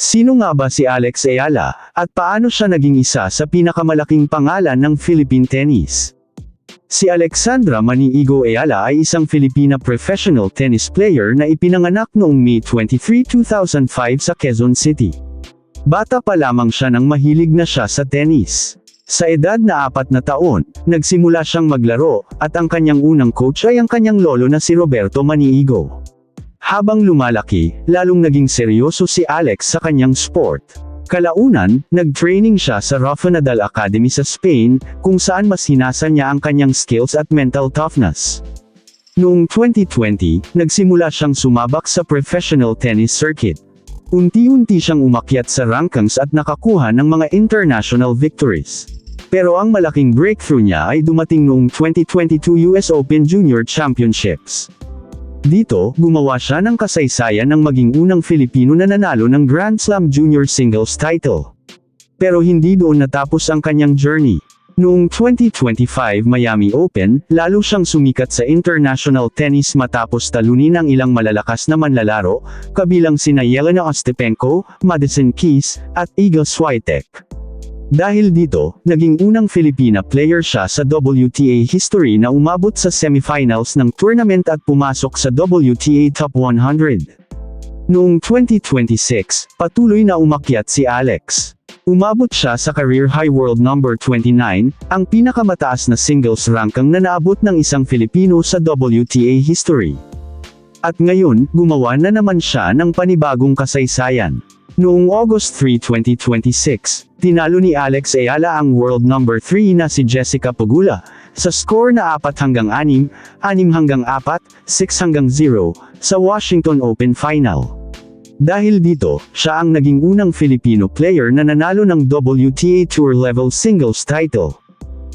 Sino nga ba si Alex Ayala, at paano siya naging isa sa pinakamalaking pangalan ng Philippine tennis? Si Alexandra Maniigo Ayala ay isang Filipina professional tennis player na ipinanganak noong May 23, 2005 sa Quezon City. Bata pa lamang siya nang mahilig na siya sa tennis. Sa edad na 4 na taon, nagsimula siyang maglaro, at ang kanyang unang coach ay ang kanyang lolo na si Roberto Maniigo. Habang lumalaki, lalong naging seryoso si Alex sa kanyang sport. Kalaunan, nag-training siya sa Rafa Nadal Academy sa Spain, kung saan mas hinasa niya ang kanyang skills at mental toughness. Noong 2020, nagsimula siyang sumabak sa professional tennis circuit. Unti-unti siyang umakyat sa rankings at nakakuha ng mga international victories. Pero ang malaking breakthrough niya ay dumating noong 2022 US Open Junior Championships. Dito, gumawa siya ng kasaysayan ng maging unang Filipino na nanalo ng Grand Slam Junior Singles title. Pero hindi doon natapos ang kanyang journey. Noong 2025 Miami Open, lalo siyang sumikat sa international tennis matapos talunin ang ilang malalakas na manlalaro, kabilang sina Yelena Ostapenko, Madison Keys, at Iga Swiatek. Dahil dito, naging unang Filipina player siya sa WTA history na umabot sa semifinals ng tournament at pumasok sa WTA Top 100. Noong 2026, patuloy na umakyat si Alex. Umabot siya sa career high world number 29, ang pinakamataas na singles ranking na naabot ng isang Filipino sa WTA history. At ngayon, gumawa na naman siya ng panibagong kasaysayan. Noong August 3, 2026, tinalo ni Alex Ayala ang world number 3 na si Jessica Pegula, sa score na 4-6, 6-4, 6-0, sa Washington Open Final. Dahil dito, siya ang naging unang Filipino player na nanalo ng WTA Tour Level Singles title.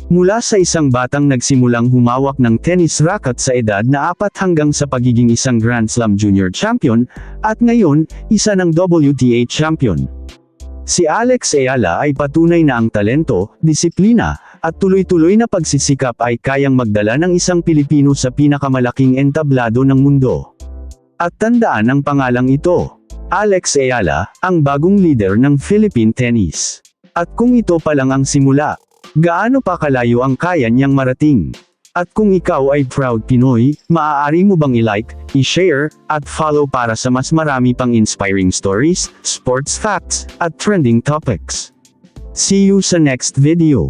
Mula sa isang batang nagsimulang humawak ng tennis racket sa edad na 4 hanggang sa pagiging isang Grand Slam Junior Champion, at ngayon, isa ng WTA Champion. Si Alex Ayala ay patunay na ang talento, disiplina, at tuloy-tuloy na pagsisikap ay kayang magdala ng isang Pilipino sa pinakamalaking entablado ng mundo. At tandaan ang pangalang ito, Alex Ayala, ang bagong leader ng Philippine tennis. At kung ito pa lang ang simula, gaano pa kalayo ang kaya niyang marating? At kung ikaw ay proud Pinoy, maaari mo bang i-like, i-share, at follow para sa mas marami pang inspiring stories, sports facts, at trending topics? See you sa next video.